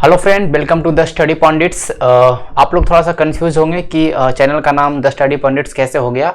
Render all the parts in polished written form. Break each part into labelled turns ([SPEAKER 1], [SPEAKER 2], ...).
[SPEAKER 1] Hello friend, welcome to the Study Pandits. आप लोग थोड़ा सा कंफ्यूज होंगे कि चैनल का नाम द स्टडी पंडिट्स कैसे हो गया।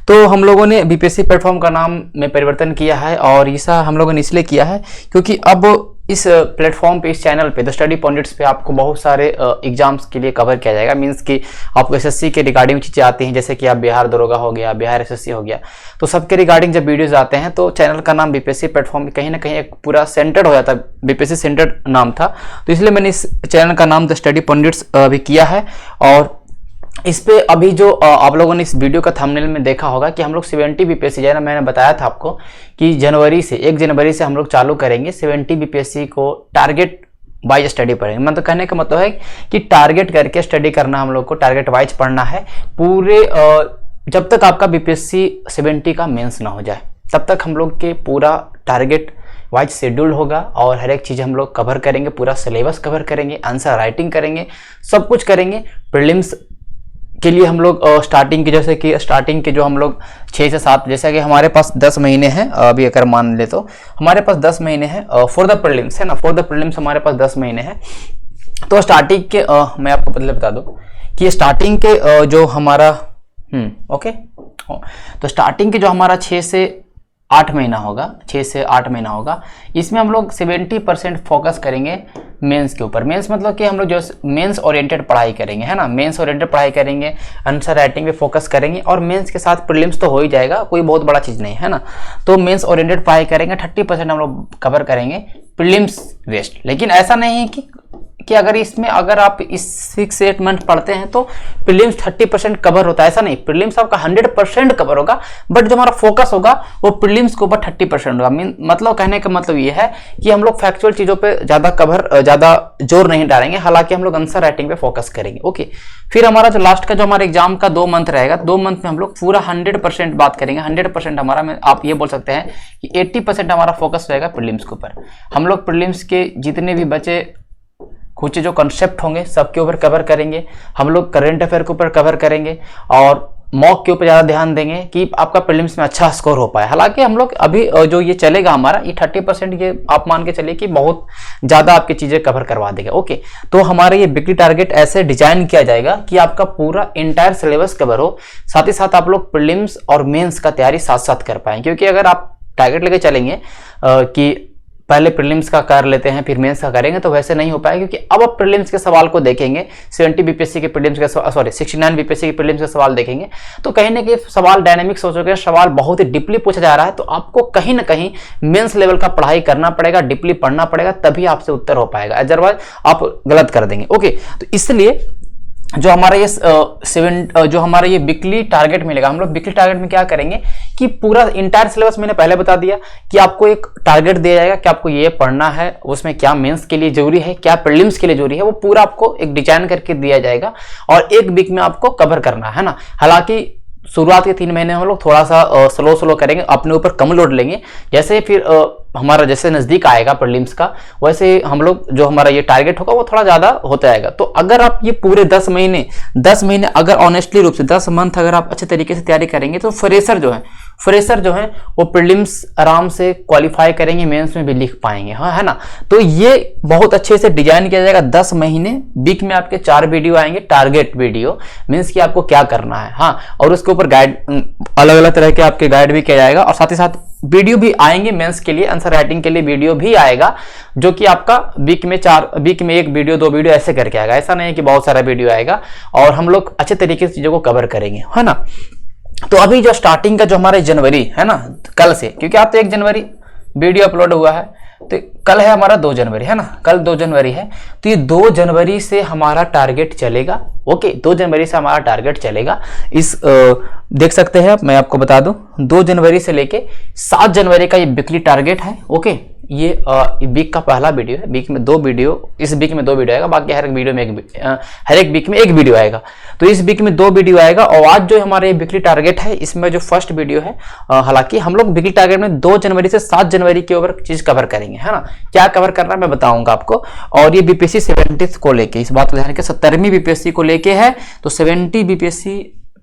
[SPEAKER 1] तो हम लोगों ने बीपीएससी प्लेटफॉर्म का नाम में परिवर्तन किया है और ऐसा हम लोगों ने इसलिए किया है क्योंकि अब इस प्लेटफॉर्म पे, इस चैनल पे द स्टडी पंडिट्स पे आपको बहुत सारे एग्जाम्स के लिए कवर किया जाएगा। मींस कि आपको एसएससी के रिगार्डिंग चीज़ें आती हैं, जैसे कि आप बिहार दरोगा हो गया, बिहार एसएससी हो गया, तो सबके रिगार्डिंग जब वीडियोज आते हैं तो चैनल का नाम बीपीएससी प्लेटफॉर्म कहीं ना कहीं एक पूरा सेंटर्ड हो जाता है, बीपीएससी सेंटर्ड नाम था। तो इसलिए मैंने इस चैनल का नाम द स्टडी पंडिट्स भी किया है। और इस पे अभी जो आप लोगों ने इस वीडियो का थंबनेल में देखा होगा कि हम लोग 70 बीपीएससी, जैसा मैंने बताया था आपको कि 1 जनवरी से हम लोग चालू करेंगे 70 बीपीएससी को टारगेट वाइज स्टडी पढ़ेंगे। मतलब कहने का मतलब है कि टारगेट करके स्टडी करना, हम लोग को टारगेट वाइज पढ़ना है पूरे जब तक आपका बीपीएससी 70 का मेंस ना हो जाए तब तक हम लोग के पूरा टारगेट वाइज शेड्यूल होगा और हर एक चीज़ हम लोग कवर करेंगे, पूरा सिलेबस कवर करेंगे, आंसर राइटिंग करेंगे, सब कुछ करेंगे। प्रीलिम्स के लिए हम लोग स्टार्टिंग के, जैसे कि स्टार्टिंग के जो हम लोग 6 से 7, जैसे कि हमारे पास 10 महीने हैं अभी, अगर मान ले तो हमारे पास 10 महीने हैं फॉर द प्रीलिम्स, है ना। फॉर द प्रीलिम्स हमारे पास 10 महीने हैं। तो स्टार्टिंग के मैं आपको पहले बता दूं कि स्टार्टिंग के जो हमारा ओके, तो स्टार्टिंग के जो हमारा 6 से 8 महीना होगा, इसमें हम लोग 70% फोकस करेंगे मेंस के ऊपर। मेंस मतलब कि हम लोग जो मेंस ओरिएंटेड पढ़ाई करेंगे, है ना, मेंस ओरिएंटेड पढ़ाई करेंगे, आंसर राइटिंग पे फोकस करेंगे और मेंस के साथ प्रीलिम्स तो हो ही जाएगा, कोई बहुत बड़ा चीज़ नहीं है ना। तो मेंस ओरिएंटेड पढ़ाई करेंगे, 30% हम लोग कवर करेंगे प्रीलिम्स वेस्ट। लेकिन ऐसा नहीं है कि अगर आप इस 6 से 8 मंथ पढ़ते हैं तो प्रीलिम्स 30% कवर होता है, ऐसा नहीं। प्रीलिम्स आपका 100% कवर होगा, बट जो हमारा फोकस होगा वो प्रीलिम्स के ऊपर 30% होगा। मतलब कहने का मतलब ये है कि हम लोग फैक्चुअल चीजों पे ज्यादा जोर नहीं डालेंगे, हालांकि हम लोग आंसर राइटिंग पे फोकस करेंगे। ओके, फिर हमारा जो लास्ट का जो हमारा एग्जाम का 2 मंथ रहेगा, 2 मंथ में हम लोग पूरा 100% बात करेंगे। 100% हमारा, आप ये बोल सकते हैं कि 80% हमारा फोकस रहेगा प्रीलिम्स के ऊपर। हम लोग प्रीलिम्स के जितने भी बचे कुछ जो कॉन्सेप्ट होंगे सबके ऊपर कवर करेंगे। हम लोग करंट अफेयर के ऊपर कवर करेंगे और मॉक के ऊपर ज़्यादा ध्यान देंगे कि आपका प्रीलिम्स में अच्छा स्कोर हो पाए। हालांकि हम लोग अभी जो ये चलेगा हमारा, ये 30%, ये आप मान के चलिए कि बहुत ज़्यादा आपकी चीज़ें कवर करवा देगा। ओके, तो हमारा ये वीकली टारगेट ऐसे डिजाइन किया जाएगा कि आपका पूरा इंटायर सिलेबस कवर हो, साथ ही साथ आप लोग प्रीलिम्स और मेंस का तैयारी साथ साथ कर पाएंगे। क्योंकि अगर आप टारगेट लेके चलेंगे कि पहले प्रीलिम्स का कर लेते हैं फिर मेंस का करेंगे, तो वैसे नहीं हो पाएगा। क्योंकि अब आप प्रीलिम्स के सवाल को देखेंगे, 70 बीपीएससी के प्रीलिम्स के 69 बीपीएससी के प्रीलिम्स के सवाल देखेंगे तो कहीं ना कहीं सवाल डायनेमिक सोच के सवाल बहुत ही डीपली पूछा जा रहा है। तो आपको कहीं ना कहीं मेंस लेवल का पढ़ाई करना पड़ेगा, डीपली पढ़ना पड़ेगा, तभी आपसे उत्तर हो पाएगा, अदरवाइज आप गलत कर देंगे। ओके, तो इसलिए जो हमारा ये वीकली टारगेट मिलेगा, हम लोग वीकली टारगेट में क्या करेंगे कि पूरा इंटायर सिलेबस मैंने पहले बता दिया कि आपको एक टारगेट दिया जाएगा कि आपको ये पढ़ना है, उसमें क्या मेंस के लिए जरूरी है, क्या प्रीलिम्स के लिए जरूरी है, वो पूरा आपको एक डिजाइन करके दिया जाएगा और 1 वीक में आपको कवर करना है ना। हालांकि शुरुआत के 3 महीने हम लोग थोड़ा सा स्लो करेंगे, अपने ऊपर कम लोड लेंगे। जैसे फिर हमारा जैसे नजदीक आएगा प्रीलिम्स का, वैसे हम लोग जो हमारा ये टारगेट होगा वो थोड़ा ज्यादा होता जाएगा। तो अगर आप ये पूरे 10 महीने अगर ऑनेस्टली रूप से 10 मंथ अगर आप अच्छे तरीके से तैयारी करेंगे तो फ्रेशर जो है वो प्रीलिम्स आराम से क्वालिफाई करेंगे, मेंस में भी लिख पाएंगे, हाँ, है ना। तो ये बहुत अच्छे से डिजाइन किया जाएगा। 10 महीने, वीक में आपके 4 वीडियो आएंगे, टारगेट वीडियो, मीन्स कि आपको क्या करना है, हाँ, और उसके ऊपर गाइड, अलग अलग तरह के आपके गाइड भी किया जाएगा और साथ ही साथ वीडियो भी आएंगे मेंस के लिए, आंसर राइटिंग के लिए वीडियो भी आएगा, जो कि आपका वीक में 1 वीडियो 2 वीडियो ऐसे करके आएगा। ऐसा नहीं है कि बहुत सारा वीडियो आएगा और हम लोग अच्छे तरीके से चीजों को कवर करेंगे, है ना। तो अभी जो स्टार्टिंग का जो हमारा जनवरी है ना, कल से, क्योंकि आप तो 1 जनवरी वीडियो अपलोड हुआ है, तो कल है हमारा 2 जनवरी, है ना, कल 2 जनवरी है। तो ये 2 जनवरी से हमारा टारगेट चलेगा। ओके, 2 जनवरी से हमारा टारगेट चलेगा। देख सकते हैं, मैं आपको बता दूं, 2 जनवरी से लेके 7 जनवरी का ये वीकली टारगेट है। ओके, ये वीक का पहला वीडियो है, वीक में 2 वीडियो, इस वीक में 2 वीडियो आएगा, बाकी हर एक वीक में 1 वीडियो आएगा। तो इस वीक में 2 वीडियो आएगा और आज जो हमारे वीकली टारगेट है इसमें जो फर्स्ट वीडियो है, हालांकि हम लोग वीकली टारगेट में 2 जनवरी से 7 जनवरी के ऊपर चीज कवर करेंगे, है ना। क्या कवर करना है मैं बताऊंगा आपको। और ये बीपीएससी 70 को लेके, इस बात को ध्यान रखें, 70वीं बीपीएससी को लेके है। तो 70 बीपीएससी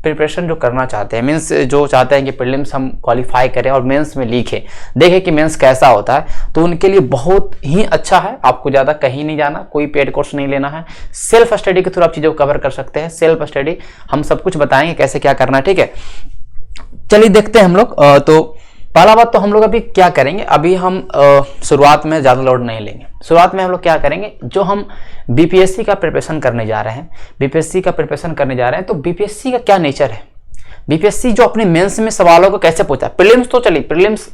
[SPEAKER 1] प्रिपरेशन जो करना चाहते हैं, मीन्स जो चाहते हैं कि प्रीलिम्स हम क्वालिफाई करें और मेंस में लिखें, देखें कि मेंस कैसा होता है, तो उनके लिए बहुत ही अच्छा है। आपको ज़्यादा कहीं नहीं जाना, कोई पेड कोर्स नहीं लेना है, सेल्फ स्टडी के थ्रू आप चीज़ों को कवर कर सकते हैं। सेल्फ स्टडी हम सब कुछ बताएंगे कैसे क्या करना है, ठीक है। चलिए देखते हैं हम लोग। तो पहला बात तो हम लोग अभी क्या करेंगे, अभी हम शुरुआत में ज़्यादा लोड नहीं लेंगे। शुरुआत में हम लोग क्या करेंगे, जो हम बीपीएससी का प्रिपरेशन करने जा रहे हैं, बीपीएससी का प्रिपरेशन करने जा रहे हैं, तो बीपीएससी का क्या नेचर है, बीपीएससी जो अपने मेंस में सवालों को कैसे पूछता है। प्रीलिम्स तो चलिए, प्रीलिम्स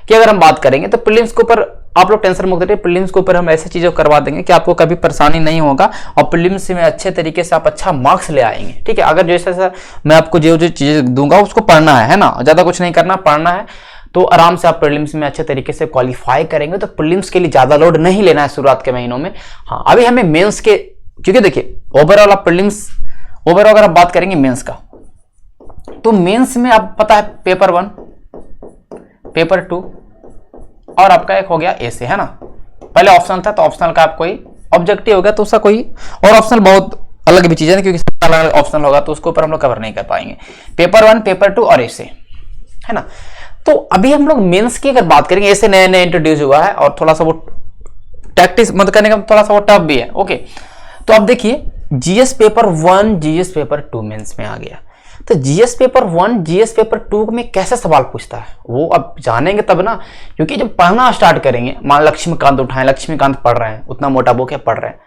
[SPEAKER 1] की अगर हम बात करेंगे तो प्रीलिम्स के ऊपर आप लोग टेंशन मुक्त रहिए। प्रीलिम्स के ऊपर हम ऐसी चीज़ें करवा देंगे कि आपको कभी परेशानी नहीं होगा और प्रीलिम्स में अच्छे तरीके से आप अच्छा मार्क्स ले आएंगे, ठीक है। अगर जैसे मैं आपको जो जो चीज़ें दूंगा उसको पढ़ना है ना, ज़्यादा कुछ नहीं करना, पढ़ना है, तो आराम से आप प्रीलिम्स में अच्छे तरीके से क्वालिफाई करेंगे। तो प्रीलिम्स के लिए ज़्यादा लोड नहीं लेना है शुरुआत के महीनों में। हाँ, अभी हमें मेंस के, क्योंकि देखिए ओवरऑल आप प्रीलिम्स, ओवरऑल अगर आप बात करेंगे मेंस का, तो मेंस में आप पता है पेपर 1, पेपर 2 और आपका एक हो गया ऐसे, है ना। पहले ऑप्शनल था, तो ऑप्शनल का आप कोई ऑब्जेक्टिव हो गया तो उसका कोई, और ऑप्शनल बहुत अलग भी चीज़ है क्योंकि अलग ऑप्शनल होगा तो उसके ऊपर हम लोग कवर नहीं कर पाएंगे। पेपर 1, पेपर 2 और ऐसे, है ना। तो अभी हम लोग मेंस की अगर बात करेंगे, ऐसे नए नए इंट्रोड्यूस हुआ है और थोड़ा सा वो टैक्टिस मत करने का थोड़ा सा वो टफ भी है, ओके। तो अब देखिए GS paper 1, GS paper 2 mains में आ गया। तो जीएस पेपर 1, जीएस पेपर 2 में कैसे सवाल पूछता है वो अब जानेंगे तब ना, क्योंकि जब पढ़ना स्टार्ट करेंगे, मान लक्ष्मीकांत उठाएं, लक्ष्मीकांत पढ़ रहे हैं, उतना मोटा बुक है, पढ़ रहे हैं,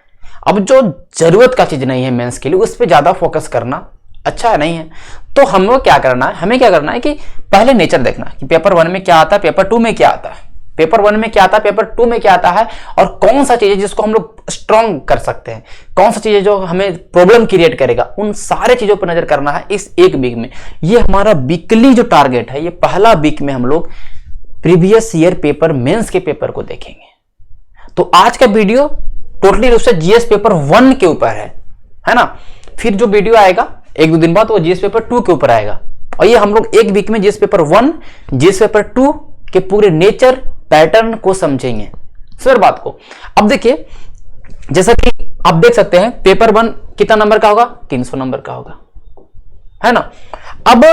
[SPEAKER 1] अब जो जरूरत का चीज नहीं है मेंस के लिए उस पर ज्यादा फोकस करना अच्छा नहीं है। तो हम लोग क्या करना है, हमें क्या करना है कि पहले नेचर देखना कि पेपर 1 में क्या आता है, पेपर 2 में क्या आता है, पेपर 1 में क्या आता है, पेपर 2 में क्या आता है, और कौन सा चीज है जिसको हम लोग स्ट्रॉन्ग कर सकते हैं, कौन सा चीज है जो हमें प्रॉब्लम क्रिएट करेगा, उन सारे चीजों पर नजर करना है इस एक वीक में। ये हमारा वीकली जो टारगेट है, ये पहला वीक में हम लोग प्रीवियस ईयर पेपर, मेंस के पेपर को देखेंगे। तो आज का वीडियो टोटली रूप से जीएस पेपर 1 के ऊपर है ना। फिर जो वीडियो आएगा 1-2 दिन बाद वो जीएस पेपर 2 के ऊपर आएगा, और ये हम लोग एक वीक में जीएस पेपर 1, जीएस पेपर 2 के पूरे नेचर, पैटर्न को समझेंगे, सर बात को। अब देखिए जैसा कि आप देख सकते हैं पेपर 1 कितना नंबर का होगा, 300 नंबर का होगा, है ना। अब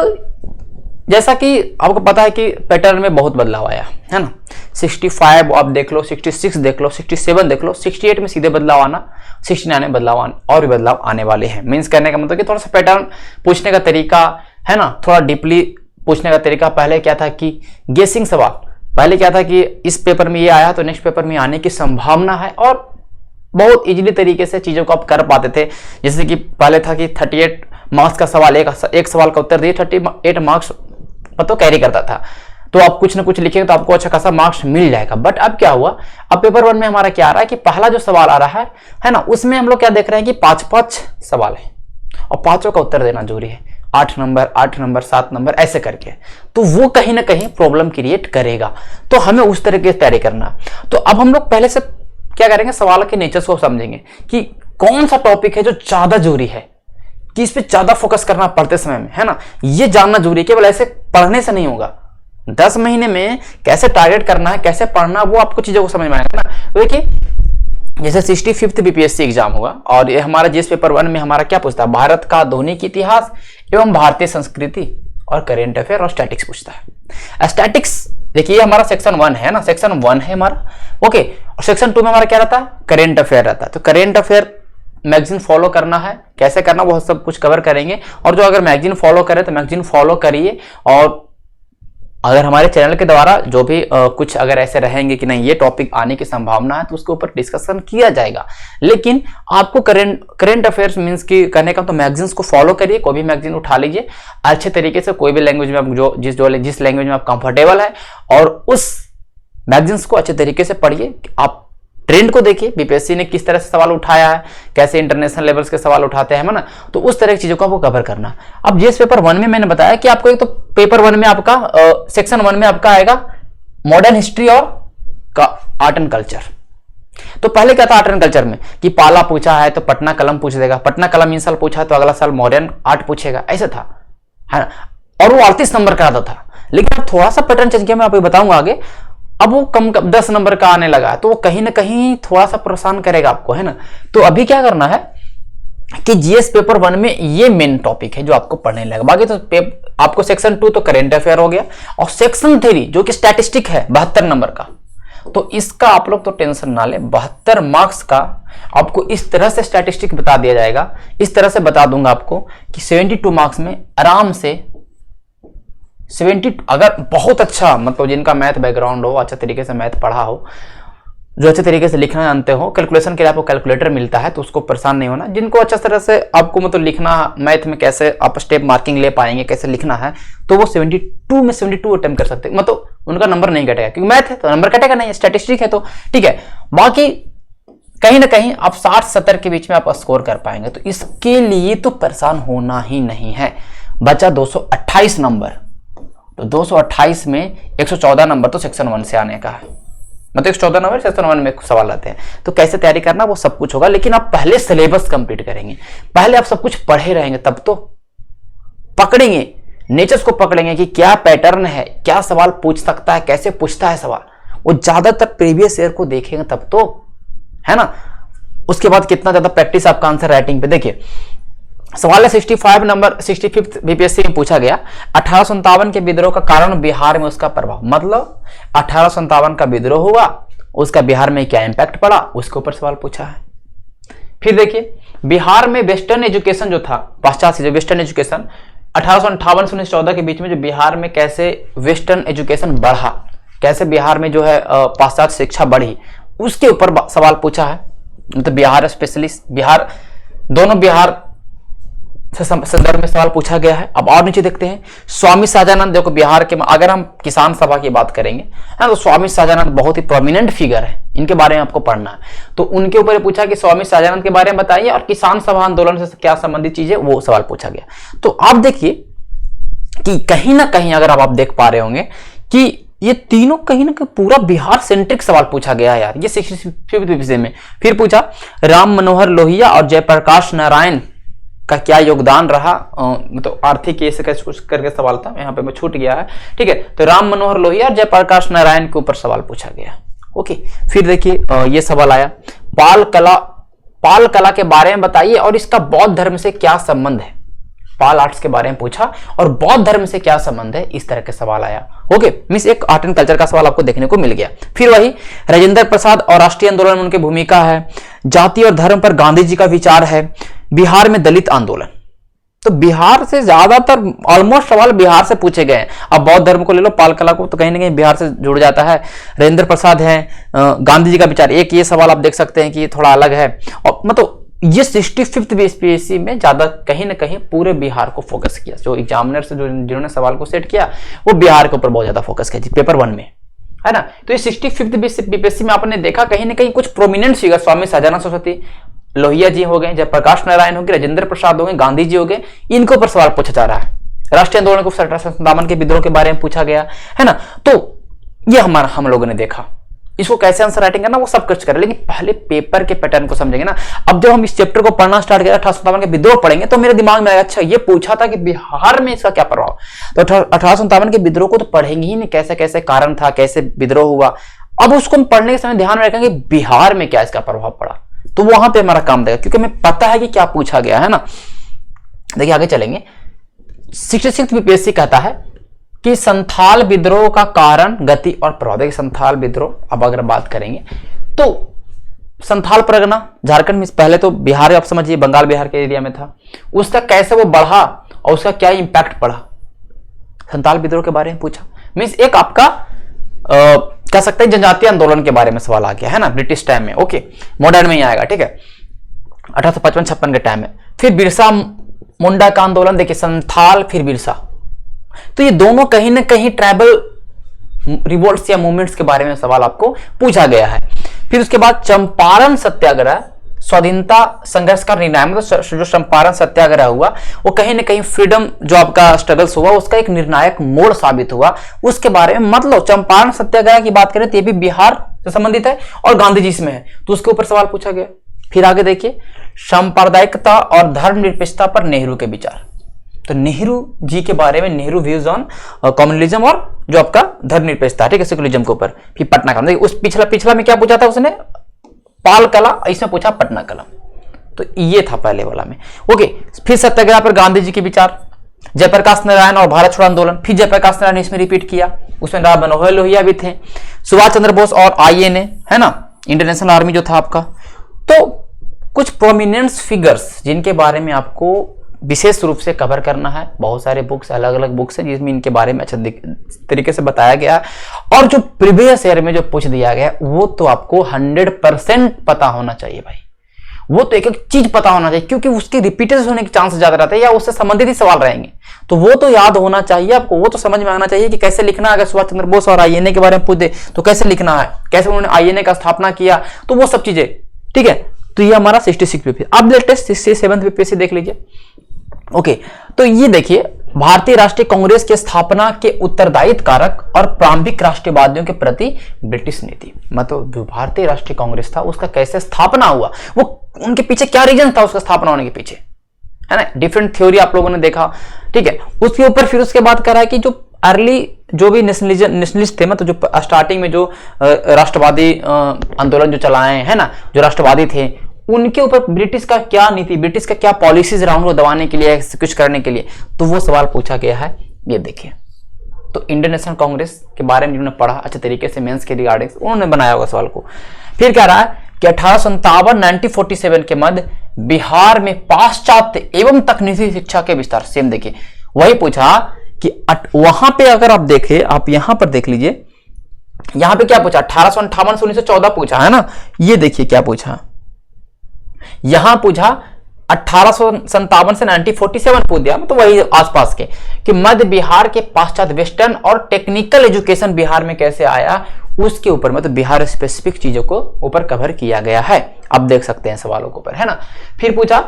[SPEAKER 1] जैसा कि आपको पता है कि पैटर्न में बहुत बदलाव आया है ना। 65 आप देख लो, 66 देख लो, 67 देख लो, 68 में सीधे बदलाव आना, 69 में बदलाव आना, और भी बदलाव आने वाले हैं। मीन्स करने का मतलब कि थोड़ा सा पैटर्न पूछने का तरीका है ना, थोड़ा डीपली पूछने का तरीका। पहले क्या था कि गेसिंग सवाल, पहले क्या था कि इस पेपर में ये आया तो नेक्स्ट पेपर में आने की संभावना है, और बहुत इजीली तरीके से चीजों को आप कर पाते थे। जैसे कि पहले था कि 38 मार्क्स का सवाल, एक सवाल का उत्तर दिए, 38 मार्क्स तो कैरी करता था, तो आप कुछ ना कुछ लिखेंगे तो आपको अच्छा खासा मार्क्स मिल जाएगा। बट अब क्या हुआ, अब पेपर 1 में हमारा क्या आ रहा है कि पहला जो सवाल आ रहा है ना, उसमें हम लोग क्या देख रहे हैं कि 5-5 सवाल है और 5 का उत्तर देना जरूरी है, 8 नंबर 8 नंबर 7 नंबर ऐसे करके, तो वो कहीं ना कहीं प्रॉब्लम क्रिएट करेगा। तो हमें उस तरीके से तैयारी करना। तो अब हम लोग पहले से क्या करेंगे, सवाल के नेचर को समझेंगे कि कौन सा टॉपिक है जो ज्यादा जरूरी है, कि इस पे ज्यादा फोकस करना पड़ते समय में, है ना। ये जानना जरूरी है, केवल ऐसे पढ़ने से नहीं होगा। 10 महीने में कैसे टारगेट करना है, कैसे पढ़ना, वो आपको चीजों को समझ में आएगा ना। तो देखिए जैसे 65th बीपीएससी एग्जाम हुआ, और ये हमारा जीएस पेपर 1 में हमारा क्या पूछता है, भारत का आधुनिक इतिहास एवं भारतीय संस्कृति और करेंट अफेयर और स्टैटिक्स पूछता है। स्टैटिक्स देखिए हमारा सेक्शन 1 है ना, सेक्शन 1 है हमारा, ओके। और सेक्शन 2 में हमारा क्या रहता है, करेंट अफेयर रहता है। तो करेंट अफेयर मैगजीन फॉलो करना है, कैसे करना वो सब कुछ कवर करेंगे। और जो अगर मैगजीन फॉलो करे तो मैगजीन फॉलो करिए, और अगर हमारे चैनल के द्वारा जो भी कुछ अगर ऐसे रहेंगे कि नहीं ये टॉपिक आने की संभावना है, तो उसके ऊपर डिस्कशन किया जाएगा। लेकिन आपको करेंट अफेयर्स मींस की करने का तो मैगजीन्स को फॉलो करिए, कोई भी मैगजीन उठा लीजिए अच्छे तरीके से, कोई भी लैंग्वेज में आप जिस लैंग्वेज में आप कंफर्टेबल है, और उस मैगजीन्स को अच्छे तरीके से पढ़िए। आप ट्रेंड को देखिए, बीपीएससी ने किस तरह से सवाल उठाया है, कैसे इंटरनेशनल लेवल्स के सवाल उठाते हैं ना, तो उस तरह की चीजों को आपको कवर करना। अब जीएस पेपर 1 में मैंने बताया कि आपको एक तो पेपर 1 में आपका सेक्शन 1 में आपका आएगा मॉडर्न हिस्ट्री और आर्ट एंड कल्चर। तो पहले क्या था आर्ट एंड कल्चर में कि पाला पूछा है तो पटना कलम पूछ देगा, पटना कलम इस साल पूछा है तो अगला साल मॉडर्न आर्ट पूछेगा, ऐसा था, है ना। और वो 38 नंबर का आता था। लेकिन अब थोड़ा सा पैटर्न चेंज किया, मैं आपको बताऊंगा आगे। अब वो कम 10 नंबर का आने लगा है, तो वो कहीं ना कहीं थोड़ा सा परेशान करेगा आपको, है ना। तो अभी क्या करना है, कि जीएस पेपर 1 में ये मेन टॉपिक है जो आपको पढ़ने लगेगा। बाकी तो आपको सेक्शन 2 तो करेंट अफेयर हो गया, और सेक्शन 3 जो कि स्टैटिस्टिक है 72 नंबर का, तो इसका आप लोग तो टेंशन ना ले। 72 मार्क्स का आपको इस तरह से स्टैटिस्टिक बता दिया जाएगा, इस तरह से बता दूंगा आपको कि 72 मार्क्स में आराम से 70, अगर बहुत अच्छा मतलब जिनका मैथ बैकग्राउंड हो, अच्छा तरीके से मैथ पढ़ा हो, जो अच्छे तरीके से लिखना जानते हो, कैलकुलेशन के लिए आपको कैलकुलेटर मिलता है तो उसको परेशान नहीं होना। जिनको अच्छा तरह से आपको मतलब लिखना, मैथ में कैसे आप स्टेप मार्किंग ले पाएंगे, कैसे लिखना है, तो वो 72 में 72 अटेम्प्ट कर सकते हैं, मतलब उनका नंबर नहीं कटेगा, क्योंकि मैथ है तो नंबर कटेगा नहीं, स्टैटिस्टिक है तो ठीक है। बाकी कहीं ना कहीं आप 60-70 के बीच में आप स्कोर कर पाएंगे, तो इसके लिए तो परेशान होना ही नहीं है। बचा 228 नंबर, तो 228 में 114 नंबर तो सेक्शन 1 से आने का है, मतलब 114 नंबर सेक्शन 1 में सवाल आते हैं। तो कैसे तैयारी करना वो सब कुछ होगा, लेकिन आप पहले सिलेबस कंप्लीट करेंगे, पहले आप सब कुछ पढ़े रहेंगे, तब तो पकड़ेंगे, नेचर्स को पकड़ेंगे कि क्या पैटर्न है, क्या सवाल पूछ सकता है, कैसे पूछता है सवाल, वो ज्यादातर प्रीवियस ईयर को देखेंगे तब तो, है ना। उसके बाद कितना ज्यादा प्रैक्टिस आपका आंसर राइटिंग पे। देखिए सवाल है 65 नंबर 65 बीपीएससी में पूछा गया, 1857 के विद्रोह का कारण बिहार में उसका प्रभाव, मतलब 1857 का विद्रोह हुआ, उसका बिहार में क्या इंपैक्ट पड़ा, उसके ऊपर सवाल पूछा है। फिर देखिए बिहार में वेस्टर्न एजुकेशन जो था, पाश्चात्य जो वेस्टर्न एजुकेशन 1858 से 1914 के बीच में जो बिहार में कैसे वेस्टर्न एजुकेशन बढ़ा, कैसे बिहार में जो है पाश्चात्य शिक्षा बढ़ी, उसके ऊपर सवाल पूछा है। मतलब बिहार स्पेशलिस्ट, बिहार दोनों बिहार से संदर्भ में सवाल पूछा गया है। अब और नीचे देखते हैं, स्वामी शाहजानंद, देखो बिहार के, अगर हम किसान सभा की बात करेंगे तो स्वामी शाहजानंद बहुत ही प्रोमिनेंट फिगर है, इनके बारे में आपको पढ़ना है। तो उनके ऊपर पूछा कि स्वामी शाहजानंद के बारे में बताइए और किसान सभा आंदोलन से क्या संबंधित चीजें, वो सवाल पूछा गया। तो आप देखिए कि कहीं ना कहीं अगर आप देख पा रहे होंगे कि ये तीनों कहीं ना कहीं पूरा बिहार सेंट्रिक सवाल पूछा गया है यार, ये 65 में। फिर पूछा राम मनोहर लोहिया और जयप्रकाश नारायण का क्या योगदान रहा, मतलब आर्थिक ऐसे कैसे कुछ करके सवाल था, यहाँ पे मैं छूट गया है, ठीक है। तो राम मनोहर लोहिया और जयप्रकाश नारायण के ऊपर सवाल पूछा गया, ओके। फिर देखिए ये सवाल आया, पाल कला के बारे में बताइए और इसका बौद्ध धर्म से क्या संबंध है। पाल आर्ट्स के बारे में पूछा और बौद्ध धर्म से क्या संबंध है, इस तरह के सवाल आया, ओके। मींस एक आर्ट एंड कल्चर का सवाल आपको देखने को मिल गया। फिर वही राजेंद्र प्रसाद और राष्ट्रीय आंदोलन में उनकी भूमिका है, जाति और धर्म पर गांधी जी का विचार है, बिहार में दलित आंदोलन। तो बिहार से ज्यादातर ऑलमोस्ट सवाल बिहार से पूछे गए हैं। अब बौद्ध धर्म को ले लो, पाल कला को, तो कहीं ना कहीं बिहार से जुड़ जाता है। राजेंद्र प्रसाद है, गांधी जी का विचार, एक ये सवाल आप देख सकते हैं कि ये थोड़ा अलग है, और मतलब ये 65th बीपीएससी में ज्यादा कहीं ना कहीं पूरे बिहार को फोकस किया, जो एग्जामिनर से जिन्होंने सवाल को सेट किया वो बिहार के ऊपर बहुत ज्यादा फोकस किया पेपर 1 में, है ना। तो ये 65th बीपीएससी में आपने देखा कहीं ना कहीं कुछ प्रोमिनेंट फिगर, स्वामी शाहजानंद सरस्वती, लोहिया जी हो गए, जयप्रकाश नारायण हो गए, राजेंद्र प्रसाद हो गए, गांधी जी हो गए, इनके ऊपर सवाल पूछा जा रहा है। राष्ट्रीय आंदोलन को 1857 के विद्रोह के बारे में पूछा गया, है ना। तो ये हम लोगों ने देखा, इसको कैसे आंसर राइटिंग करना वो सब कुछ करें, लेकिन पहले पेपर के पैटर्न को समझेंगे ना। अब जब हम इस चैप्टर को पढ़ना स्टार्ट करें 1857 के विद्रोह पढ़ेंगे तो मेरे दिमाग में आएगा अच्छा ये पूछा था कि बिहार में इसका क्या प्रभाव, तो 1857 के विद्रोह को तो पढ़ेंगे ही नहीं, कैसे कैसे कारण था, कैसे विद्रोह हुआ। अब उसको हम पढ़ने के समय ध्यान में रखेंगे बिहार में क्या इसका प्रभाव पड़ा, तो वहां पे हमारा काम देगा, क्योंकि हमें पता है कि क्या पूछा गया है ना। देखिए आगे चलेंगे, 66 बीपीएससी कहता है कि संथाल विद्रोह का कारण, गति और प्रभाव। देखिए संथाल विद्रोह, अब अगर बात करेंगे तो संथाल परगना झारखंड में, पहले तो बिहार आप समझिए बंगाल बिहार के एरिया में था, उसका कैसे वो बढ़ा और उसका क्या इंपैक्ट पड़ा, संथाल विद्रोह के बारे में पूछा। मींस एक आपका कह सकते हैं जनजातीय आंदोलन के बारे में सवाल आ गया है ना, ब्रिटिश टाइम में, ओके, मॉडर्न में ही आएगा, ठीक है, 1855-56 के टाइम में। फिर बिरसा मुंडा का आंदोलन, देखिए संथाल फिर बिरसा, तो ये दोनों कहीं ना कहीं ट्राइबल रिवोल्ट्स या मूवमेंट्स के बारे में सवाल आपको पूछा गया है। फिर उसके बाद चंपारण सत्याग्रह, स्वाधीनता संघर्ष का निर्णायक, मतलब जो चंपारण सत्याग्रह हुआ वो कहीं ना कहीं फ्रीडम जो आपका स्ट्रगल्स हुआ उसका एक निर्णायक मोड़ साबित हुआ, उसके बारे में। मतलब चंपारण सत्याग्रह की बात करें तो ये भी बिहार से संबंधित है और गांधी जी इसमें है, तो उसके ऊपर सवाल पूछा गया। फिर आगे देखिए, सांप्रदायिकता और धर्मनिरपेक्षता पर नेहरू के विचार, तो नेहरू जी के बारे में, नेहरू व्यूज ऑन कम्युनलिज्म और जो आपका धर्मनिरपेक्षता, ठीक है, सेक्युलरिज्म के ऊपर। फिर पटना कलम, उस पिछला में क्या पूछा था उसने, पाल कला, इसमें पूछा पटना कलम, तो ये था पहले वाला में। ओके, फिर सत्याग्रह पर गांधी जी के विचार, जयप्रकाश नारायण और भारत छोड़ो आंदोलन, फिर जयप्रकाश नारायण ने इसमें रिपीट किया, उसमें राम मनोहर लोहिया भी थे, सुभाष चंद्र बोस और INA, है ना, इंडियन नेशनल आर्मी जो था आपका। तो कुछ प्रोमिनेंस फिगर्स जिनके बारे में आपको विशेष रूप से कवर करना है, बहुत सारे बुक्स, अलग अलग बुक्स हैं जिसमें इनके बारे में अच्छा तरीके से बताया गया है। और जो प्रीवियस ईयर में जो पूछ दिया गया वो तो आपको 100% पता होना चाहिए भाई, वो तो एक एक चीज पता होना चाहिए, क्योंकि उसके रिपीटेड होने के चांस ज्यादा रहते हैं या उससे संबंधित ही सवाल रहेंगे, तो वो तो याद होना चाहिए आपको, वो तो समझ में आना चाहिए कि कैसे लिखना है। अगर सुभाष चंद्र बोस और INA के बारे में पूछ दे तो कैसे लिखना है, कैसे उन्होंने INA का स्थापना किया, तो वो सब चीजें, ठीक है। तो ये हमारा 66 बीपीएससी। अब लेटेस्ट 67 बीपीएससी देख लीजिए। ओके, तो ये देखिए, भारतीय राष्ट्रीय कांग्रेस की स्थापना के उत्तरदायित्व कारक और प्रारंभिक राष्ट्रवादियों के प्रति ब्रिटिश नीति। मतलब जो भारतीय राष्ट्रीय कांग्रेस था उसका कैसे स्थापना हुआ, वो उनके पीछे क्या रीजन था उसका स्थापना होने के पीछे, है ना। डिफरेंट थ्योरी आप लोगों ने देखा, ठीक है। उसके ऊपर फिर उसके बाद कह रहा है कि जो अर्ली जो भी नेशनलिस्ट थे, मतलब जो स्टार्टिंग में जो राष्ट्रवादी आंदोलन जो चलाए हैं ना, जो राष्ट्रवादी थे, उनके ऊपर ब्रिटिश का क्या नीति, ब्रिटिश का क्या पॉलिसीज रहा उनको दबाने के लिए, कुछ करने के लिए, तो वो सवाल पूछा गया है। ये देखिए, तो इंडियन नेशनल कांग्रेस के बारे में जिन्होंने पढ़ा अच्छे तरीके से मेंस के रिगार्डिंग, उन्होंने बनाया होगा सवाल को। फिर कह रहा है कि 1857 के मध्य बिहार में पाश्चात्य एवं तकनीकी शिक्षा के विस्तार। सेम देखिए, वही पूछा कि वहां पे अगर आप देखें, आप यहां पर देख लीजिए, यहां पे क्या पूछा, 1858 से 1914 पूछा है ना। ये देखिए क्या पूछा, यहां पूछा 1857 से 1947 पूछ दिया, तो वही आसपास के, कि मध्य बिहार के पश्चात वेस्टर्न और टेक्निकल एजुकेशन बिहार में कैसे आया, उसके ऊपर मतलब बिहार स्पेसिफिक चीजों को ऊपर कवर किया गया है। अब देख सकते हैं सवालों के ऊपर, है ना। फिर पूछा,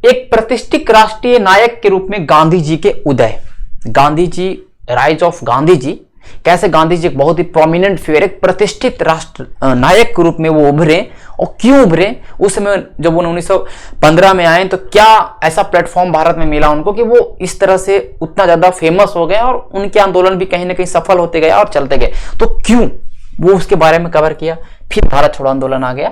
[SPEAKER 1] एक प्रतिष्ठित राष्ट्रीय नायक के रूप में गांधी जी के उदय, गांधी जी, राइज ऑफ गांधी जी, कैसे गांधी जी एक बहुत ही प्रोमिनेंट फिगर, एक प्रतिष्ठित राष्ट्र नायक के रूप में वो उभरे, और क्यों उभरे, उस समय जब वो 1915 में आए तो क्या ऐसा प्लेटफॉर्म भारत में मिला उनको कि वो इस तरह से उतना ज्यादा फेमस हो गए, और उनके आंदोलन भी कहीं ना कहीं सफल होते गए और चलते गए, तो क्यों, वो उसके बारे में कवर किया। फिर भारत छोड़ो आंदोलन आ गया,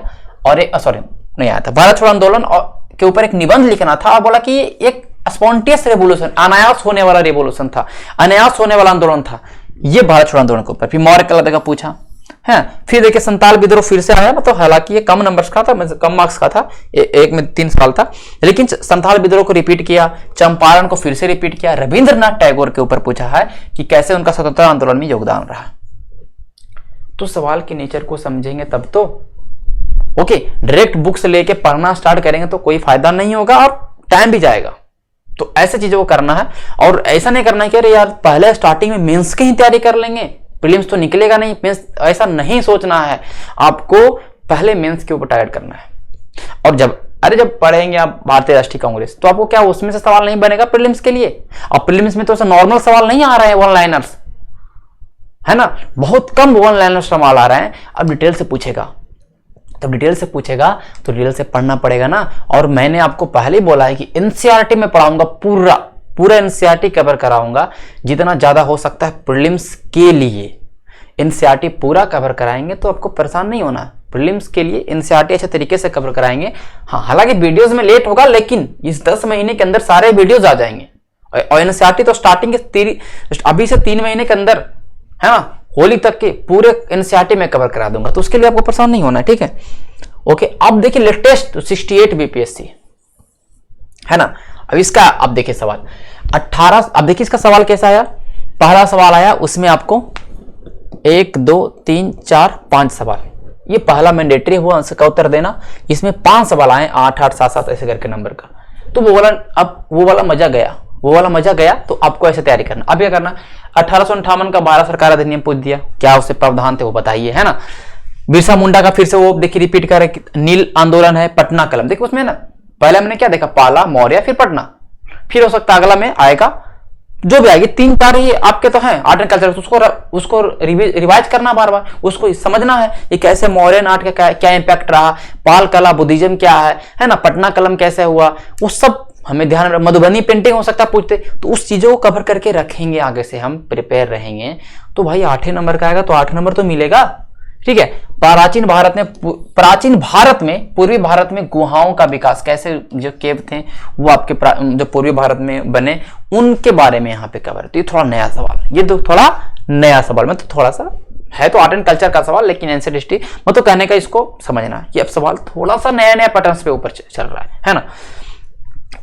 [SPEAKER 1] और सॉरी नहीं आया था, भारत छोड़ो आंदोलन और के ऊपर एक निबंध लिखना था, और बोला कि एक स्पॉन्टेनियस रेवोल्यूशन, अनायास होने वाला रेवोल्यूशन था, अनायास होने वाला आंदोलन था, ये भारत छोड़ो आंदोलन के ऊपर। फिर मौर्य काल का पूछा है। फिर देखिए संताल विद्रोह फिर से आया, मतलब हालांकि ये कम नंबर्स का था, कम मार्क्स का था, एक में 3 साल था, लेकिन संताल विद्रोह को रिपीट किया, चंपारण को फिर से रिपीट किया। रविंद्रनाथ टैगोर के ऊपर पूछा है कि कैसे उनका स्वतंत्रता आंदोलन में योगदान रहा। तो सवाल के नेचर को समझेंगे तब तो, ओके, डायरेक्ट बुक्स लेके पढ़ना स्टार्ट करेंगे तो कोई फायदा नहीं होगा और टाइम भी जाएगा। तो ऐसे चीजों को करना है, और ऐसा नहीं करना है कि अरे यार पहले स्टार्टिंग में मेंस की ही तैयारी कर लेंगे, प्रीलिम्स तो निकलेगा नहीं, मेंस, ऐसा नहीं सोचना है। आपको पहले मेंस के ऊपर टारगेट करना है, और जब पढ़ेंगे आप भारतीय राष्ट्रीय कांग्रेस, तो आपको क्या उसमें से सवाल नहीं बनेगा प्रीलिम्स के लिए। अब प्रीलिम्स में तो नॉर्मल सवाल नहीं आ रहे हैं, वन लाइनर्स, है ना, बहुत कम वन लाइनर्स सवाल आ रहे हैं। अब डिटेल से पूछेगा, तो डिटेल से पूछेगा तो डिटेल से पढ़ना पड़ेगा ना। और मैंने आपको पहले ही बोला है कि एनसीईआरटी में पढ़ाऊंगा, पूरा एनसीईआरटी कवर कराऊंगा, जितना ज्यादा हो सकता है प्रीलिम्स के लिए एनसीईआरटी पूरा कवर कराएंगे, तो आपको परेशान नहीं होना। प्रीलिम्स के लिए एनसीईआरटी अच्छे तरीके से कवर कराएंगे। हाँ, हालांकि वीडियोस में लेट होगा, लेकिन इस 10 महीने के अंदर सारे वीडियोस आ जाएंगे। और एनसीईआरटी तो स्टार्टिंग के अभी से 3 महीने के अंदर, है ना, होली तक के पूरे एनसीईआरटी में कवर करा दूंगा, तो उसके लिए आपको परेशान नहीं होना है, ठीक है। ओके, अब देखिए लेटेस्ट 68 बीपीएससी, है ना। अब इसका अब देखिए सवाल 18, अब देखिए इसका सवाल कैसा आया। पहला सवाल आया, उसमें आपको 1 2 3 4 5 सवाल, ये पहला मैंडेटरी हुआ, इसका उत्तर देना। इसमें 5 सवाल आए, 8 8 7 7 ऐसे करके नंबर का, तो वो वाला, अब वो वाला मजा गया, तो आपको ऐसे तैयारी करना। अब क्या करना, 1858 का भारत सरकार अधिनियम पूछ दिया, क्या उससे प्रावधान थे वो बताइए, है ना। बिरसा मुंडा का फिर से वो देखिए रिपीट कर रहे, नील आंदोलन है, पटना कलम, देखिए उसमें ना पहले हमने क्या देखा, पाला, मौर्य, फिर पटना, फिर हो सकता अगला में आएगा जो भी आएगी, 3 4 ये आपके तो हैं आर्ट एंड कल्चर, उसको रिवाइज करना बार बार, उसको समझना है ये कैसे मौर्य नाट का क्या इंपैक्ट रहा, पाल कला बुद्धिज्म क्या है ना, पटना कलम कैसे हुआ, वो सब हमें ध्यान, मधुबनी पेंटिंग हो सकता है पूछते, तो उस चीजों को कवर करके रखेंगे, आगे से हम प्रिपेयर रहेंगे। तो भाई 8 नंबर का आएगा तो 8 नंबर तो मिलेगा, ठीक है। प्राचीन भारत में पूर्वी भारत में गुहाओं का विकास कैसे, जो केव थे वो आपके जो पूर्वी भारत में बने उनके बारे में यहाँ पे कवर। तो ये थोड़ा नया सवाल, ये तो थोड़ा नया सवाल, मतलब थोड़ा सा है तो आर्ट एंड कल्चर का सवाल, लेकिन एंशिएंट हिस्ट्री मतलब कहने का इसको समझना है कि अब सवाल थोड़ा सा नया नया पैटर्न्स पे ऊपर चल रहा है ना।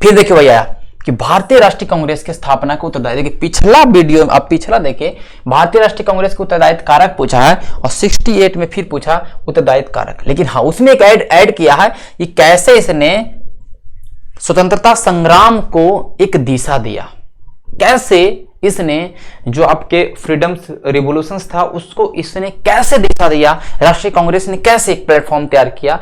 [SPEAKER 1] फिर देखिए भैया कि भारतीय राष्ट्रीय कांग्रेस की स्थापना को उत्तरदायी, देखिए पिछला वीडियो आप पिछला देखे, भारतीय राष्ट्रीय कांग्रेस के उत्तरदायित्व कारक पूछा है और 68 में फिर पूछा उत्तरदायित्व कारक, लेकिन हाँ उसमें एक ऐड किया है कि कैसे इसने स्वतंत्रता संग्राम को एक दिशा दिया, कैसे इसने जो आपके फ्रीडम्स रिवॉल्यूशंस था उसको इसने कैसे दिशा दिया, राष्ट्रीय कांग्रेस ने कैसे एक प्लेटफॉर्म तैयार किया,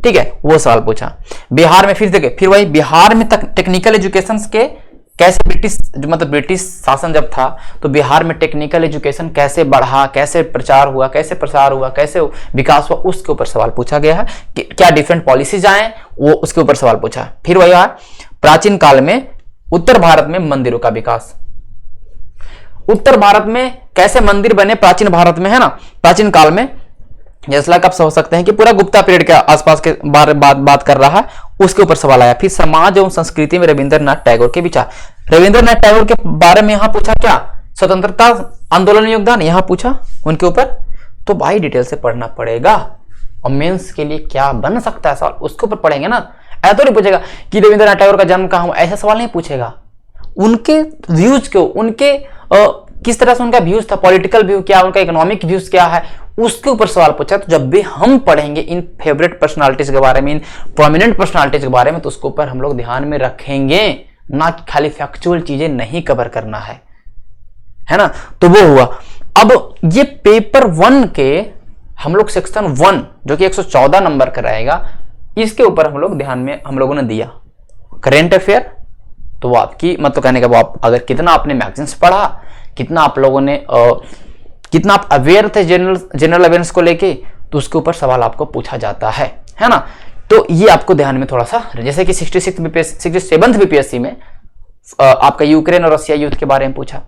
[SPEAKER 1] ठीक है, वो सवाल पूछा। बिहार में फिर देखिए, फिर वही बिहार में टेक्निकल एजुकेशन के कैसे ब्रिटिश शासन जब था तो बिहार में टेक्निकल एजुकेशन कैसे बढ़ा, कैसे प्रचार हुआ, कैसे प्रसार हुआ, कैसे विकास हुआ, उसके ऊपर सवाल पूछा गया है कि क्या डिफरेंट पॉलिसीज आए, वो उसके ऊपर सवाल पूछा। फिर वही है प्राचीन काल में उत्तर भारत में मंदिरों का विकास, उत्तर भारत में कैसे मंदिर बने प्राचीन भारत में, है ना, प्राचीन काल में, जैसा आप समझ सकते हैं कि पूरा गुप्ता पीरियड के आसपास के बारे बात कर रहा है, उसके ऊपर सवाल आया। फिर समाज एवं संस्कृति में रविंद्रनाथ टैगोर के विचार, रविंद्रनाथ टैगोर के बारे में यहां पूछा, क्या स्वतंत्रता आंदोलन योगदान, यहां पूछा उनके ऊपर, तो भाई डिटेल से पढ़ना पड़ेगा और मेंस के लिए क्या बन सकता है सवाल उसके ऊपर पढ़ेंगे ना। ऐसा तो नहीं पूछेगा कि रविंद्रनाथ टैगोर का जन्म कहां हुआ, ऐसा सवाल नहीं पूछेगा। उनके व्यूज को, उनके किस तरह से उनका व्यूज था, पॉलिटिकल व्यू क्या, उनका इकोनॉमिक व्यूज क्या है, उसके ऊपर सवाल पूछा। तो जब भी हम पढ़ेंगे इन फेवरेट पर्सनालिटीज के बारे में, इन प्रोमिनेंट पर्सनालिटीज के बारे में, तो उसके ऊपर हम लोग ध्यान में रखेंगे, ना कि खाली फैक्चुअल चीजें नहीं कवर करना है ना। तो वो हुआ। अब ये पेपर 1 के हम लोग सेक्शन 1 जो कि 114 नंबर का रहेगा, इसके ऊपर हम लोग ध्यान में हम लोगों ने दिया करेंट अफेयर। तो वो आपकी मतलब कहने का वो आप अगर कितना आपने मैगजीन्स पढ़ा, कितना आप लोगों ने कितना आप अवेयर थे जनरल अवेयरनेस को लेके, तो उसके ऊपर सवाल आपको पूछा जाता है ना। तो ये आपको ध्यान में थोड़ा सा, जैसे कि 67 बीपीएससी में आपका यूक्रेन और रशिया युद्ध के बारे में पूछा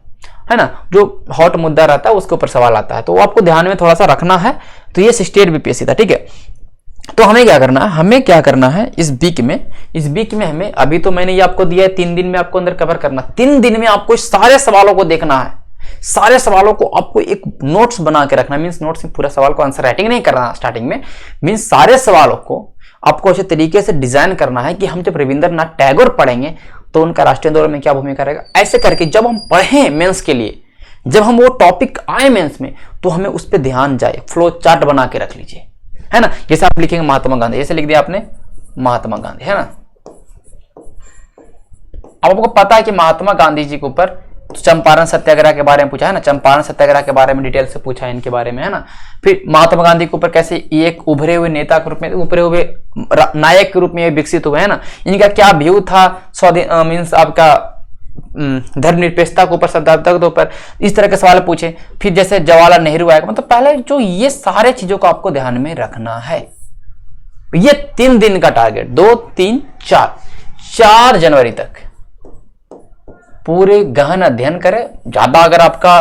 [SPEAKER 1] है ना, जो हॉट मुद्दा रहता है उसके ऊपर सवाल आता है, तो वो आपको ध्यान में थोड़ा सा रखना है। तो ये 68 बीपीएससी था, ठीक है। तो हमें क्या करना है इस वीक में हमें, अभी तो मैंने ये आपको दिया है 3 दिन में आपको अंदर कवर करना, 3 दिन में आपको सारे सवालों को देखना है, सारे सवालों को आपको एक नोट्स बना के रखना। मींस नोट्स में पूरा सवाल को आंसर राइटिंग नहीं करना स्टार्टिंग में, मींस सारे सवालों को आपको अच्छे तरीके से डिजाइन करना है कि हम जब रविंद्रनाथ टैगोर पढ़ेंगे तो उनका राष्ट्रीय आंदोलन में क्या भूमिका रहेगा, ऐसे करके जब हम पढ़ें मेंस के लिए, जब हम वो टॉपिक आए मेंस में, तो हमें उस पर ध्यान जाए, फ्लो चार्ट बना के रख लीजिए, है ना। जैसे आप लिखेंगे महात्मा गांधी, जैसे लिख दिया आपने महात्मा गांधी, है ना। अब आपको पता है कि महात्मा गांधी जी के ऊपर चंपारण सत्याग्रह के बारे में पूछा है ना, चंपारण सत्याग्रह के बारे में डिटेल से पूछा है इनके बारे में, है ना। फिर महात्मा गांधी के ऊपर कैसे एक उभरे हुए नेता के रूप में, उभरे हुए नायक के रूप में विकसित हुए, है ना। इनका क्या व्यू था स्वाधीन मीन्स आपका धर्मनिरपेक्षता के ऊपर, सदाचार के ऊपर, इस तरह के सवाल पूछे। फिर जैसे जवाहरलाल नेहरू आएगा, मतलब पहले जो ये सारे चीजों को आपको ध्यान में रखना है। ये 3 दिन का टारगेट, 2, 3, 4 जनवरी तक पूरे गहन अध्ययन करें। ज्यादा अगर आपका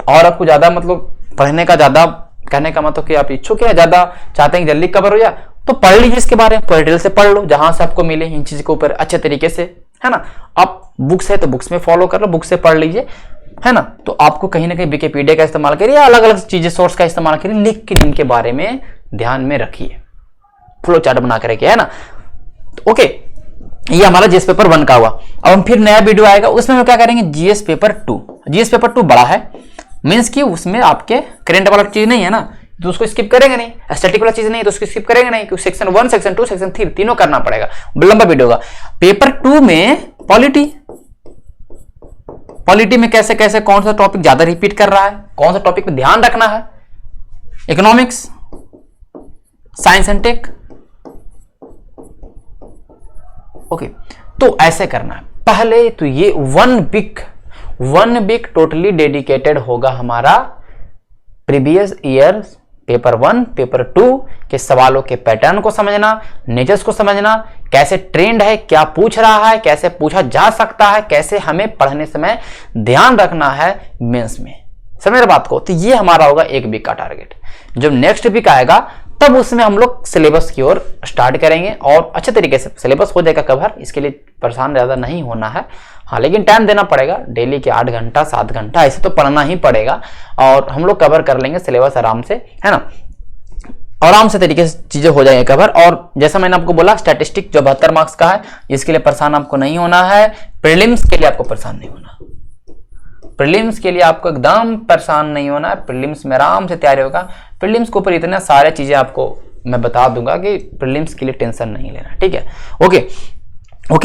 [SPEAKER 1] और आपको ज्यादा मतलब पढ़ने का ज्यादा, कहने का मतलब कि आप इच्छुक है, ज्यादा चाहते हैं कि जल्दी कवर हो जाए, तो पढ़ लीजिए इसके बारे में, डिटेल से पढ़ लो जहां से आपको मिले इन चीज के ऊपर अच्छे तरीके से, है ना। आप बुक्स है तो बुक्स में फॉलो कर लो, बुक से पढ़ लीजिए, है ना। तो आपको कहीं ना कहीं विकिपीडिया का इस्तेमाल करिए, अलग अलग चीजें सोर्स का इस्तेमाल करिए, लिख के इनके बारे में ध्यान में रखिए, फ्लो चार्ट बना के रखिए, है ना। तो ओके, ये हमारा जीएस पेपर 1 का हुआ। अब हम फिर नया वीडियो आएगा, उसमें हम क्या करेंगे, जीएस पेपर 2। जीएस पेपर 2 बड़ा है, मींस कि उसमें आपके करंट वाला चीज नहीं है ना, तो उसको स्किप करेंगे नहीं, स्टैटिक वाला चीज नहीं है तो उसको स्किप करेंगे नहीं, क्योंकि सेक्शन 1, सेक्शन 2, सेक्शन 3 तीनों करना पड़ेगा, लंबा वीडियो होगा। पेपर 2 में पॉलिटी में कैसे कैसे कौन सा टॉपिक ज्यादा रिपीट कर रहा है, कौन सा टॉपिक पे ध्यान रखना है, economics, science and tech, okay. तो ऐसे करना है पहले तो ये 1 वीक टोटली डेडिकेटेड होगा हमारा प्रीवियस ईयर पेपर 1, पेपर 2 के सवालों के पैटर्न को समझना, नेचर्स को समझना, कैसे ट्रेंड है, क्या पूछ रहा है, कैसे पूछा जा सकता है, कैसे हमें पढ़ने समय ध्यान रखना है मेंस में, समझ रहे बात को। तो ये हमारा होगा 1 वीक का टारगेट। जब नेक्स्ट वीक आएगा तब उसमें हम लोग सिलेबस की ओर स्टार्ट करेंगे और अच्छे तरीके से सिलेबस हो जाएगा कवर। इसके लिए परेशान ज़्यादा नहीं होना है, हाँ, लेकिन टाइम देना पड़ेगा। डेली के 8 घंटा 7 घंटा ऐसे तो पढ़ना ही पड़ेगा और हम लोग कवर कर लेंगे सिलेबस आराम से, है ना, आराम से तरीके से चीजें हो जाएंगे कवर। और जैसा मैंने आपको बोला स्टैटिस्टिक जो 72 मार्क्स का है, इसके लिए परेशान आपको नहीं होना है। प्रीलिम्स के लिए आपको परेशान नहीं होना, प्रीलिम्स के लिए आपको एकदम परेशान नहीं होना है। प्रीलिम्स में आराम से तैयारी होगा। प्रीलिम्स के ऊपर इतने सारे चीजें आपको मैं बता दूंगा कि प्रीलिम्स के लिए टेंशन नहीं लेना, ठीक है। ओके,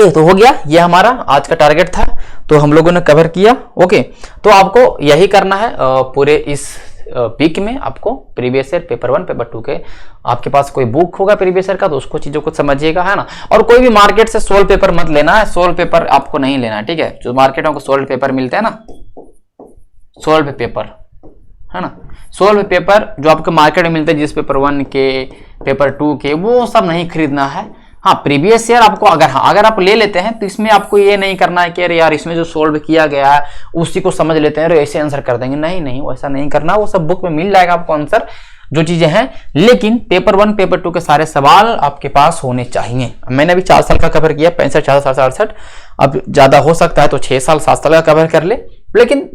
[SPEAKER 1] तो हो गया, ये हमारा आज का टारगेट था, तो हम लोगों ने कवर किया। ओके, तो आपको यही करना है पूरे इस वीक में। आपको प्रीवियस ईयर पेपर 1 पेपर 2 के आपके पास कोई बुक होगा प्रीवियस ईयर का, तो उसको चीजों को समझिएगा, है ना। और कोई भी मार्केट से सोल्व पेपर मत लेना है, सोल्व पेपर आपको नहीं लेना है, ठीक है। जो मार्केट में सोल्व पेपर मिलते हैं ना, सोल्व पेपर, है ना, सोल्व पेपर जो आपको मार्केट में मिलते हैं, जिस पेपर 1 के पेपर 2 के, वो सब नहीं खरीदना है। हाँ, प्रीवियस ईयर आपको अगर आप ले लेते हैं तो इसमें आपको ये नहीं करना है कि अरे यार इसमें जो सोल्व किया गया है उसी को समझ लेते हैं, अरे ऐसे आंसर कर देंगे, नहीं, वैसा नहीं करना। वो सब बुक में मिल जाएगा आपको आंसर, जो चीजें हैं, लेकिन पेपर 1 पेपर 2 के सारे सवाल आपके पास होने चाहिए। मैंने अभी 4 साल का कवर किया, 65 66 68, अब ज्यादा हो सकता है तो 6 साल 7 साल का कवर कर ले, लेकिन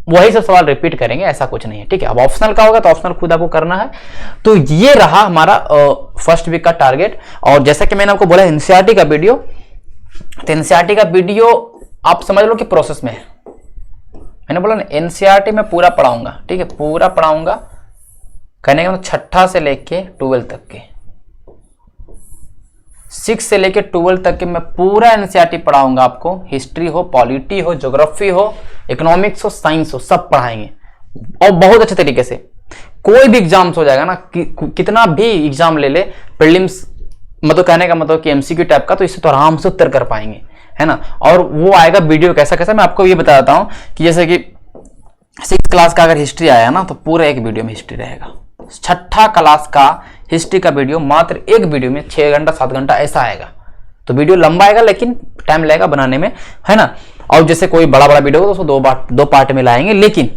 [SPEAKER 1] वही सब सवाल रिपीट करेंगे, ऐसा कुछ नहीं है, ठीक है। अब ऑप्शनल का होगा तो ऑप्शनल खुद आपको करना है। तो ये रहा हमारा फर्स्ट वीक का टारगेट। और जैसा कि मैंने आपको बोला एनसीईआरटी का वीडियो, तो एनसीईआरटी का वीडियो आप समझ लो कि प्रोसेस में है। मैंने बोला ना एनसीईआरटी में पूरा पढ़ाऊंगा, ठीक है, पूरा पढ़ाऊंगा, कहने का मतलब 6 से लेके 12 तक के, 6 से लेके 12 तक के मैं पूरा एनसीईआरटी पढ़ाऊंगा आपको। हिस्ट्री हो, पॉलिटी हो, ज्योग्राफी हो, इकोनॉमिक्स हो, साइंस हो, सब पढ़ाएंगे और बहुत अच्छे तरीके से। कोई भी एग्जाम्स हो जाएगा ना, कितना भी एग्जाम ले ले, प्रीलिम्स मतलब कहने का मतलब कि एमसीक्यू टाइप का, तो इससे तो आराम से उत्तर कर पाएंगे, है ना। और वो आएगा वीडियो कैसा मैं आपको ये बता देता हूँ कि जैसे कि 6th क्लास का अगर हिस्ट्री आया ना, तो पूरा एक वीडियो में हिस्ट्री रहेगा। 6th क्लास का हिस्ट्री का वीडियो मात्र एक वीडियो में 6 घंटा 7 घंटा ऐसा आएगा। तो वीडियो लंबा आएगा लेकिन टाइम लगेगा बनाने में, है ना। और जैसे कोई बड़ा वीडियो होगा तो उसको 2 पार्ट में लाएंगे, लेकिन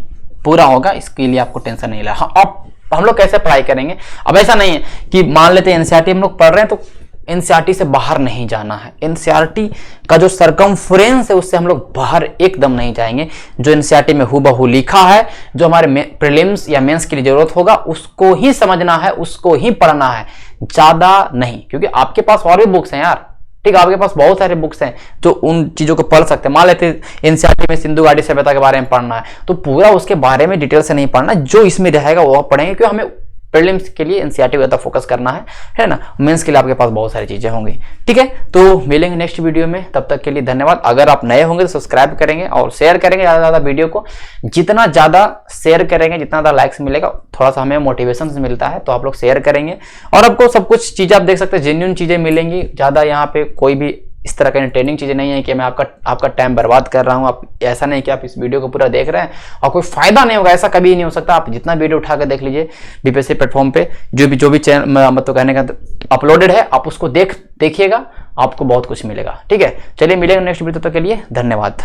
[SPEAKER 1] पूरा होगा, इसके लिए आपको टेंशन नहीं लेना। हाँ, अब हम लोग कैसे पढ़ाई करेंगे, अब ऐसा नहीं है कि मान लेते हैं एनसीईआरटी हम लोग पढ़ रहे हैं तो एनसीईआरटी से बाहर नहीं जाना है। एनसीईआरटी का जो सरकमफ्रेंस है उससे हम लोग बाहर एकदम नहीं जाएंगे। जो एनसीईआरटी में हूबहू लिखा है, जो हमारे प्रीलिम्स या मेंस के लिए जरूरत होगा, उसको ही समझना है, उसको ही पढ़ना है, ज्यादा नहीं। क्योंकि आपके पास और भी बुक्स हैं यार, ठीक है, आपके पास बहुत सारे बुक्स हैं जो उन चीजों को पढ़ सकते हैं। मान लेते एनसीईआरटी में सिंधु घाटी सभ्यता के बारे में पढ़ना है, तो पूरा उसके बारे में डिटेल से नहीं पढ़ना, जो इसमें रहेगा वो पढ़ेंगे, क्योंकि हमें प्रीलिम्स के लिए एनसीईआरटी को ज्यादा फोकस करना है ना। मेंस के लिए आपके पास बहुत सारी चीजें होंगी, ठीक है। तो मिलेंगे नेक्स्ट वीडियो में, तब तक के लिए धन्यवाद। अगर आप नए होंगे तो सब्सक्राइब करेंगे और शेयर करेंगे ज्यादा ज्यादा वीडियो को। जितना ज्यादा शेयर करेंगे, जितना ज्यादा लाइक्स मिलेगा, थोड़ा सा हमें मोटिवेशन मिलता है, तो आप लोग शेयर करेंगे और आपको सब कुछ चीजें आप देख सकते हैं, जेन्युइन चीजें मिलेंगी। ज्यादा यहाँ पे कोई भी इस तरह का ट्रेनिंग चीजें नहीं है कि मैं आपका टाइम बर्बाद कर रहा हूं। आप ऐसा नहीं कि आप इस वीडियो को पूरा देख रहे हैं और कोई फायदा नहीं होगा, ऐसा कभी नहीं हो सकता। आप जितना वीडियो उठा कर देख लीजिए, बीपीएससी प्लेटफॉर्म पे जो भी चैनल मतलब कहने का अपलोडेड है, आप उसको देखिएगा, आपको बहुत कुछ मिलेगा, ठीक है। चलिए मिलेंगे नेक्स्ट वीडियो, तक के लिए धन्यवाद।